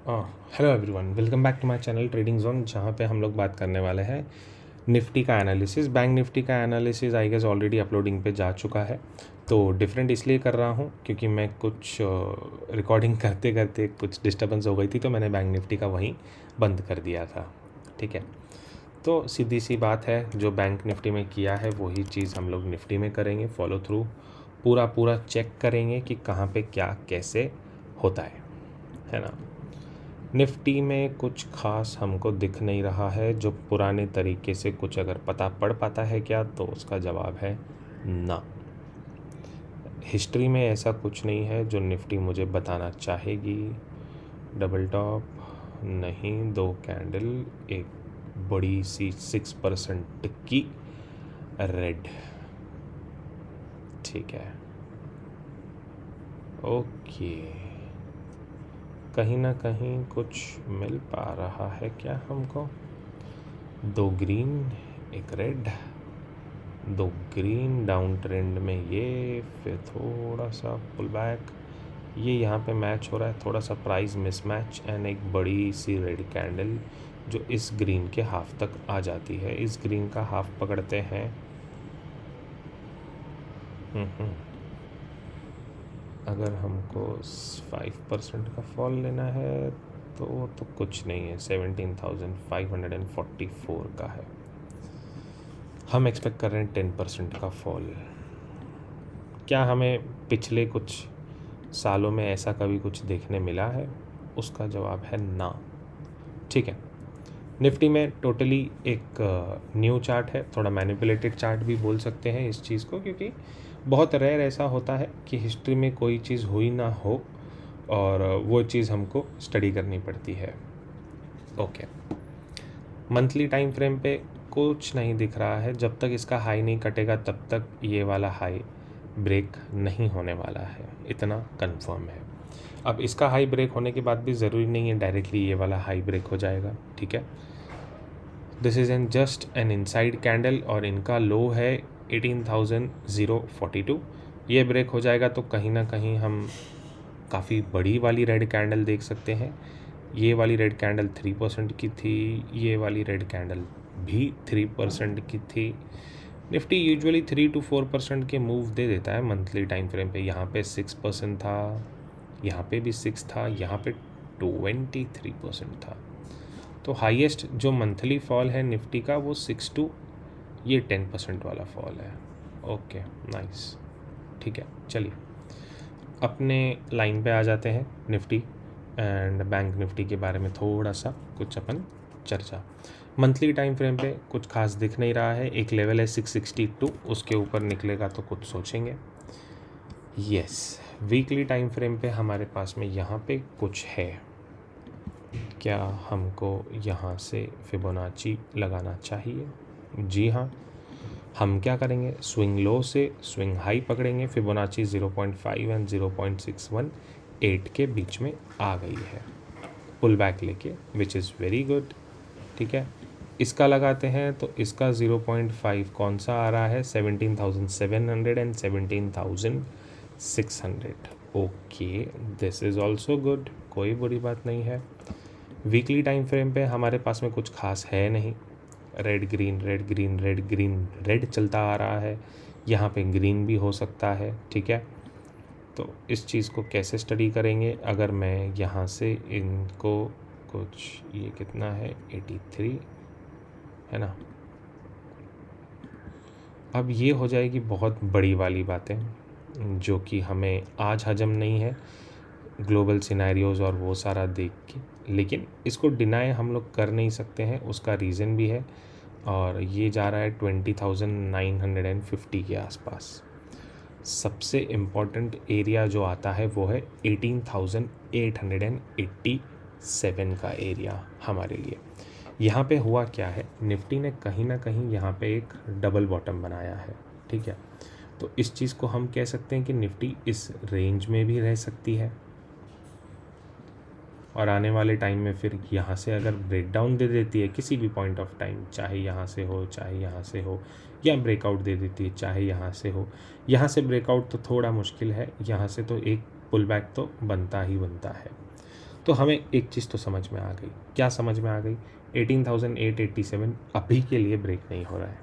Hello everyone, welcome back to my channel trading zone, जहाँ पे हम लोग बात करने वाले हैं निफ्टी का एनालिसिस। बैंक निफ्टी का analysis I guess already uploading पे जा चुका है, तो डिफरेंट इसलिए कर रहा हूँ क्योंकि मैं कुछ रिकॉर्डिंग करते करते कुछ डिस्टर्बेंस हो गई थी, तो मैंने बैंक निफ्टी का वहीं बंद कर दिया था। ठीक है, तो सीधी सी बात है, जो बैंक निफ्टी में किया है वही चीज़ हम लोग निफ्टी में करेंगे। फॉलो थ्रू पूरा चेक करेंगे कि कहाँ पे क्या कैसे होता है ना। निफ्टी में कुछ खास हमको दिख नहीं रहा है, जो पुराने तरीके से कुछ अगर पता पड़ पाता है क्या, तो उसका जवाब है ना। हिस्ट्री में ऐसा कुछ नहीं है जो निफ्टी मुझे बताना चाहेगी। डबल टॉप नहीं, दो कैंडल, एक बड़ी सी 6% की रेड। ठीक है, ओके, कहीं ना कहीं कुछ मिल पा रहा है क्या हमको। दो ग्रीन, एक रेड, दो ग्रीन डाउन ट्रेंड में, ये फिर थोड़ा सा पुल बैक, ये यहाँ पे मैच हो रहा है, थोड़ा सा प्राइस मिसमैच, एंड एक बड़ी सी रेड कैंडल जो इस ग्रीन के हाफ तक आ जाती है। इस ग्रीन का हाफ पकड़ते हैं। अगर हमको 5% का फॉल लेना है तो कुछ नहीं है, 17,544 का है। हम एक्सपेक्ट कर रहे हैं 10% का फॉल। क्या हमें पिछले कुछ सालों में ऐसा कभी कुछ देखने मिला है? उसका जवाब है ना। ठीक है, निफ्टी में टोटली एक न्यू चार्ट है, थोड़ा मैनिपुलेटेड चार्ट भी बोल सकते हैं इस चीज़ को, क्योंकि बहुत रेयर ऐसा होता है कि हिस्ट्री में कोई चीज़ हुई ना हो और वो चीज़ हमको स्टडी करनी पड़ती है। ओके, मंथली टाइम फ्रेम पे कुछ नहीं दिख रहा है। जब तक इसका हाई नहीं कटेगा तब तक ये वाला हाई ब्रेक नहीं होने वाला है, इतना कंफर्म है। अब इसका हाई ब्रेक होने के बाद भी ज़रूरी नहीं है डायरेक्टली ये वाला हाई ब्रेक हो जाएगा। ठीक है, this is an just an inside candle और इनका लो है 18,042। ये ब्रेक हो जाएगा तो कहीं ना कहीं हम काफ़ी बड़ी वाली रेड कैंडल देख सकते हैं। ये वाली रेड कैंडल 3% की थी, ये वाली रेड कैंडल भी 3% की थी। निफ्टी यूजुअली 3 to 4% के मूव दे देता है मंथली टाइम फ्रेम पे। यहाँ पे 6% था, यहाँ पे भी 6 था, यहाँ पे 23% था। तो हाईएस्ट जो मंथली फॉल है निफ्टी का वो 6 to ये 10% वाला फॉल है। Okay, nice. ठीक है, चलिए अपने लाइन पे आ जाते हैं। निफ्टी एंड बैंक निफ्टी के बारे में थोड़ा सा कुछ अपन चर्चा। मंथली टाइम फ्रेम पे कुछ खास दिख नहीं रहा है। एक लेवल है 662, उसके ऊपर निकलेगा तो कुछ सोचेंगे। यस, वीकली टाइम फ्रेम पे हमारे पास में यहाँ पे कुछ है। क्या हमको यहाँ से फिबोनाची लगाना चाहिए? जी हाँ। हम क्या करेंगे, स्विंग लो से स्विंग हाई पकड़ेंगे। फिबोनाची 0.5 एंड 0.618 के बीच में आ गई है पुल बैक लेके, विच इज़ वेरी गुड। ठीक है, इसका लगाते हैं तो इसका 0.5 कौन सा आ रहा है, 17,700 and 17,600। Okay, this is also good, कोई बुरी बात नहीं है। वीकली टाइम फ्रेम पे हमारे पास में कुछ खास है नहीं। Red green red green red green red चलता आ रहा है, यहाँ पे ग्रीन भी हो सकता है। ठीक है, तो इस चीज़ को कैसे स्टडी करेंगे? अगर मैं यहाँ से इनको कुछ, ये कितना है 83 है ना। अब ये हो जाएगी बहुत बड़ी वाली बातें जो कि हमें आज हजम नहीं है ग्लोबल सिनेरियोज़ और वो सारा देख के, लेकिन इसको डिनाई हम लोग कर नहीं सकते हैं। उसका रीज़न भी है, और ये जा रहा है 20,950 के आसपास। सबसे इम्पॉर्टेंट एरिया जो आता है वो है 18,887 का एरिया हमारे लिए। यहाँ पे हुआ क्या है, निफ्टी ने कहीं ना कहीं यहाँ पे एक डबल बॉटम बनाया है। ठीक है, तो इस चीज़ को हम कह सकते हैं कि निफ्टी इस रेंज में भी रह सकती है, और आने वाले टाइम में फिर यहाँ से अगर ब्रेकडाउन दे देती है किसी भी पॉइंट ऑफ टाइम, चाहे यहाँ से हो चाहे यहाँ से हो, या ब्रेकआउट दे देती है चाहे यहाँ से हो। यहाँ से ब्रेकआउट तो थोड़ा मुश्किल है, यहाँ से तो एक पुल बैक तो बनता ही बनता है। तो हमें एक चीज़ तो समझ में आ गई। क्या समझ में आ गई? 18,887 अभी के लिए ब्रेक नहीं हो रहा है,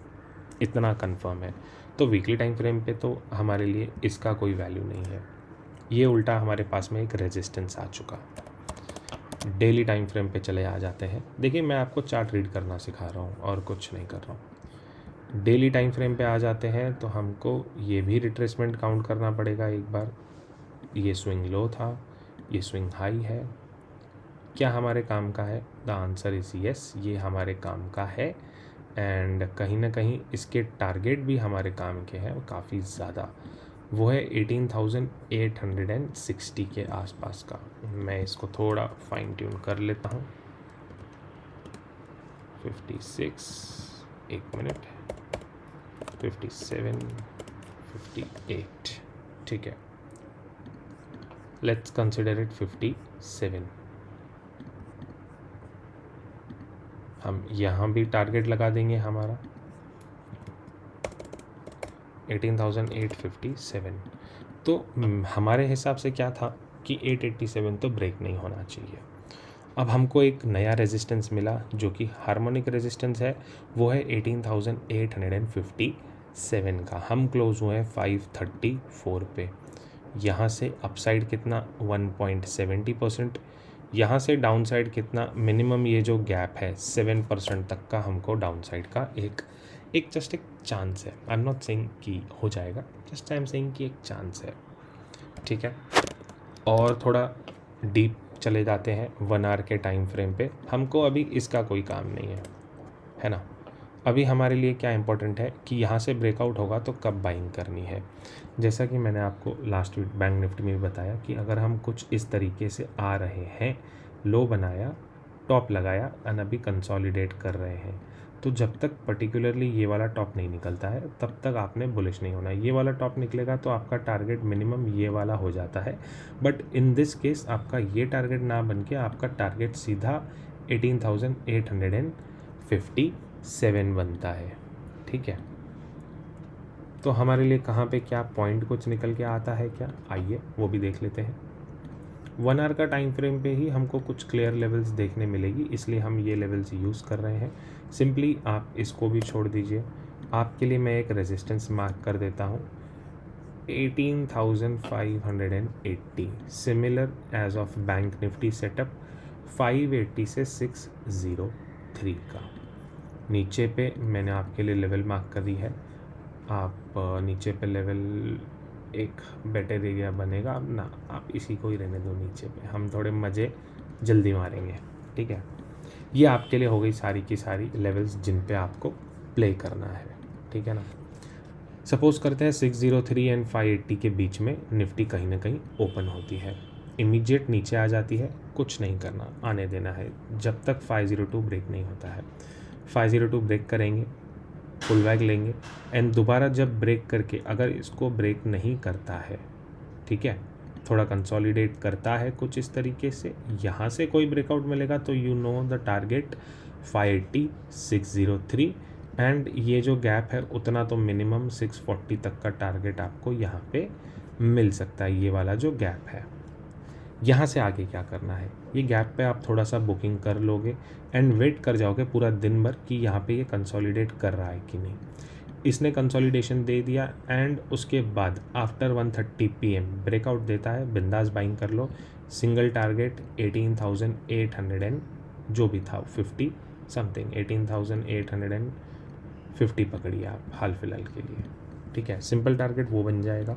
इतना कंफर्म है। तो वीकली टाइम फ्रेम पे तो हमारे लिए इसका कोई वैल्यू नहीं है, ये उल्टा हमारे पास में एक रेजिस्टेंस आ चुका। डेली टाइम फ्रेम पे चले आ जाते हैं। देखिए, मैं आपको चार्ट रीड करना सिखा रहा हूँ और कुछ नहीं कर रहा हूँ। डेली टाइम फ्रेम पे आ जाते हैं तो हमको ये भी रिट्रेसमेंट काउंट करना पड़ेगा एक बार। ये स्विंग लो था, ये स्विंग हाई है, क्या हमारे काम का है? द आंसर इज़ यस, ये हमारे काम का है। एंड कहीं ना कहीं इसके टारगेट भी हमारे काम के हैं, काफ़ी ज़्यादा। वो है 18,860 के आसपास का। मैं इसको थोड़ा फाइन ट्यून कर लेता हूँ। 56, एक मिनट, 57, 58, ठीक है, लेट्स कंसिडर इट 57। हम यहाँ भी टारगेट लगा देंगे हमारा 18,857। तो हमारे हिसाब से क्या था कि 887 तो ब्रेक नहीं होना चाहिए। अब हमको एक नया रेजिस्टेंस मिला जो कि हार्मोनिक रेजिस्टेंस है, वो है 18,857 का। हम क्लोज हुए हैं 534 पे। यहाँ से अपसाइड कितना? 1.70%। यहाँ से डाउन साइड कितना? मिनिमम ये जो गैप है 7% तक का हमको डाउन साइड का एक जस्ट एक चांस है। आई एम नॉट सेइंग कि हो जाएगा, जस्ट आई एम सेइंग कि एक चांस है, ठीक है। और थोड़ा डीप चले जाते हैं 1 आवर के टाइम फ्रेम पे। हमको अभी इसका कोई काम नहीं है ना। अभी हमारे लिए क्या इंपॉर्टेंट है कि यहाँ से ब्रेकआउट होगा तो कब बाइंग करनी है। जैसा कि मैंने आपको लास्ट वीक बैंक निफ्टी में भी बताया कि अगर हम कुछ इस तरीके से आ रहे हैं, लो बनाया, टॉप लगाया और अभी कंसोलिडेट कर रहे हैं, तो जब तक पर्टिकुलरली ये वाला टॉप नहीं निकलता है तब तक आपने बुलिश नहीं होना है। ये वाला टॉप निकलेगा तो आपका टारगेट मिनिमम ये वाला हो जाता है, बट इन दिस केस आपका ये टारगेट ना बन के आपका टारगेट सीधा 18,857 बनता है, ठीक है। तो हमारे लिए कहाँ पे क्या पॉइंट कुछ निकल के आता है क्या, आइए वो भी देख लेते हैं। 1 आवर का टाइम फ्रेम पे ही हमको कुछ क्लियर लेवल्स देखने मिलेगी, इसलिए हम ये लेवल्स यूज़ कर रहे हैं। सिंपली आप इसको भी छोड़ दीजिए। आपके लिए मैं एक रेजिस्टेंस मार्क कर देता हूँ 18,580, similar edge of bank Nifty setup 580 से 603 का। नीचे पे मैंने आपके लिए लेवल मार्क कर दी है। आप नीचे पे लेवल एक बेटर एरिया बनेगा। अब ना आप इसी को ही रहने दो नीचे पे, हम थोड़े मज़े जल्दी मारेंगे, ठीक है। ये आपके लिए हो गई सारी की सारी लेवल्स जिन पे आपको प्ले करना है, ठीक है ना। सपोज़ करते हैं 603 एंड 580 के बीच में निफ्टी कहीं ना कहीं ओपन होती है, इमीडिएट नीचे आ जाती है, कुछ नहीं करना, आने देना है जब तक 502 ब्रेक नहीं होता है। 502 ब्रेक करेंगे, पुल बैक लेंगे एंड दोबारा जब ब्रेक करके अगर इसको ब्रेक नहीं करता है, ठीक है, थोड़ा कंसोलिडेट करता है कुछ इस तरीके से, यहाँ से कोई ब्रेकआउट मिलेगा तो you know the target 580, 603 and ये जो गैप है उतना तो मिनिमम 640 तक का टारगेट आपको यहाँ पे मिल सकता है, ये वाला जो गैप है। यहाँ से आगे क्या करना है, ये गैप पे आप थोड़ा सा बुकिंग कर लोगे एंड वेट कर जाओगे पूरा दिन भर कि यहाँ पे ये कंसोलिडेट कर रहा है कि नहीं। इसने कंसोलिडेशन दे दिया एंड उसके बाद आफ्टर 1:30 PM ब्रेकआउट देता है, बिंदास बाइंग कर लो। सिंगल टारगेट 18,800 एंड जो भी था 50 समथिंग, 18,850 पकड़िए आप हाल फिलहाल के लिए, ठीक है। सिंपल टारगेट वो बन जाएगा।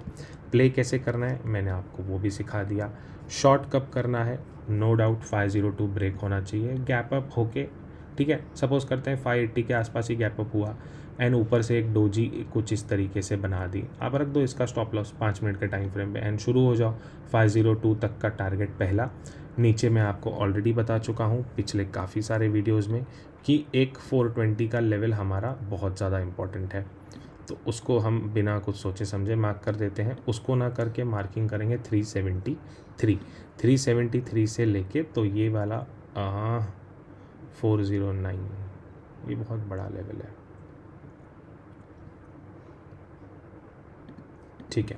प्ले कैसे करना है मैंने आपको वो भी सिखा दिया। शॉर्ट कब करना है, नो डाउट 502 ब्रेक होना चाहिए, गैप अप होके, ठीक है। सपोज़ करते हैं 580 के आसपास ही गैप अप हुआ एंड ऊपर से एक डोजी कुछ इस तरीके से बना दी, आप रख दो इसका स्टॉप लॉस 5 मिनट के टाइम फ्रेम पे एंड शुरू हो जाओ 502 तक का टारगेट पहला। नीचे मैं आपको ऑलरेडी बता चुका हूँ पिछले काफ़ी सारे वीडियोज़ में कि एक 420 का लेवल हमारा बहुत ज़्यादा इम्पॉर्टेंट है, तो उसको हम बिना कुछ सोचे समझे मार्क कर देते हैं। उसको ना करके मार्किंग करेंगे 373 से लेके तो ये वाला 409, ये बहुत बड़ा लेवल है, ठीक है।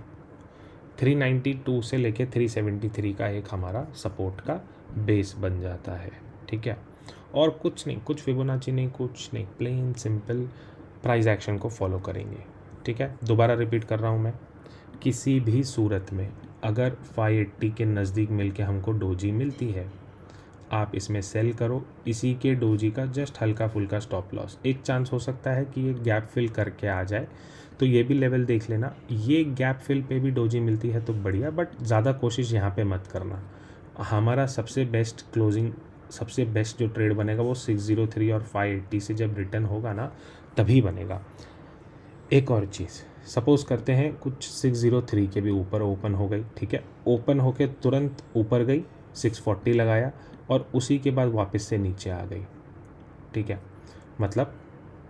392 से लेके 373 का एक हमारा सपोर्ट का बेस बन जाता है, ठीक है। और कुछ नहीं, कुछ फिबोनाची नहीं, कुछ नहीं, प्लेन सिंपल प्राइस एक्शन को फॉलो करेंगे, ठीक है। दोबारा रिपीट कर रहा हूँ मैं, किसी भी सूरत में अगर 580 के नज़दीक मिलके हमको डोजी मिलती है, आप इसमें सेल करो, इसी के डोजी का जस्ट हल्का फुल्का स्टॉप लॉस। एक चांस हो सकता है कि ये गैप फिल करके आ जाए, तो ये भी लेवल देख लेना। ये गैप फिल पे भी डोजी मिलती है तो बढ़िया, बट ज़्यादा कोशिश यहाँ पे मत करना। हमारा सबसे बेस्ट क्लोजिंग, सबसे बेस्ट जो ट्रेड बनेगा वो 603 और 580 से जब रिटर्न होगा ना, तभी बनेगा। एक और चीज़, सपोज़ करते हैं कुछ 603 के भी ऊपर ओपन हो गई, ठीक है, ओपन होके तुरंत ऊपर गई, 640 लगाया और उसी के बाद वापस से नीचे आ गई, ठीक है। मतलब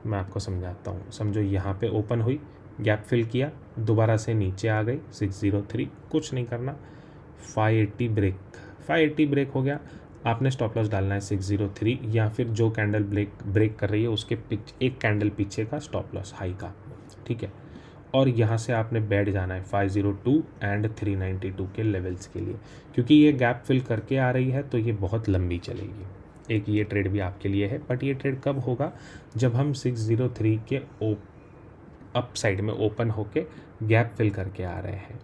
मैं आपको समझाता हूँ, समझो यहाँ पे ओपन हुई, गैप फिल किया, दोबारा से नीचे आ गई 603, कुछ नहीं करना, 580 ब्रेक हो गया, आपने स्टॉप लॉस डालना है 603 या फिर जो कैंडल ब्रेक कर रही है उसके एक कैंडल पीछे का स्टॉप लॉस हाई का, ठीक है। और यहाँ से आपने बैठ जाना है 502 एंड 392 के लेवल्स के लिए, क्योंकि ये गैप फिल करके आ रही है तो ये बहुत लंबी चलेगी। एक ये ट्रेड भी आपके लिए है, बट ये ट्रेड कब होगा, जब हम 603 के अप साइड में ओपन होके गैप फिल करके आ रहे हैं,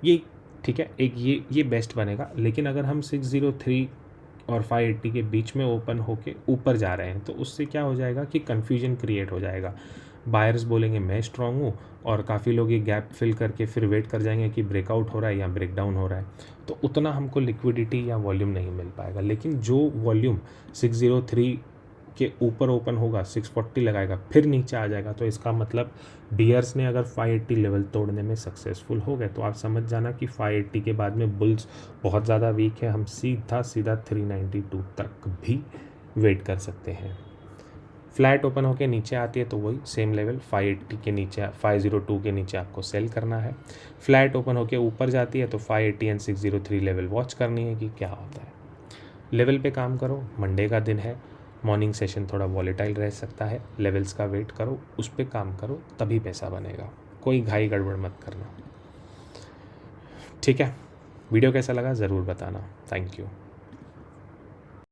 ये ठीक है। एक ये बेस्ट बनेगा। लेकिन अगर हम 603 और 580 के बीच में ओपन होके ऊपर जा रहे हैं तो उससे क्या हो जाएगा कि कन्फ्यूजन क्रिएट हो जाएगा। बायर्स बोलेंगे मैं स्ट्रांग हूँ, और काफ़ी लोग ये गैप फिल करके फिर वेट कर जाएंगे कि ब्रेकआउट हो रहा है या ब्रेकडाउन हो रहा है, तो उतना हमको लिक्विडिटी या वॉल्यूम नहीं मिल पाएगा। लेकिन जो वॉल्यूम 603 के ऊपर ओपन होगा, 640 लगाएगा, फिर नीचे आ जाएगा, तो इसका मतलब बियर्स ने अगर 580 लेवल तोड़ने में सक्सेसफुल हो गए तो आप समझ जाना कि 580 के बाद में बुल्स बहुत ज़्यादा वीक है, हम सीधा 392 तक भी वेट कर सकते हैं। फ्लैट ओपन होके नीचे आती है तो वही सेम लेवल 580 के नीचे, 502 के नीचे आपको सेल करना है। फ्लैट ओपन होके ऊपर जाती है तो 580 एंड 603 लेवल वॉच करनी है कि क्या होता है। लेवल पे काम करो, मंडे का दिन है, मॉर्निंग सेशन थोड़ा वॉलेटाइल रह सकता है, लेवल्स का वेट करो, उस पर काम करो, तभी पैसा बनेगा। कोई घाई गड़बड़ मत करना, ठीक है। वीडियो कैसा लगा ज़रूर बताना। Thank you.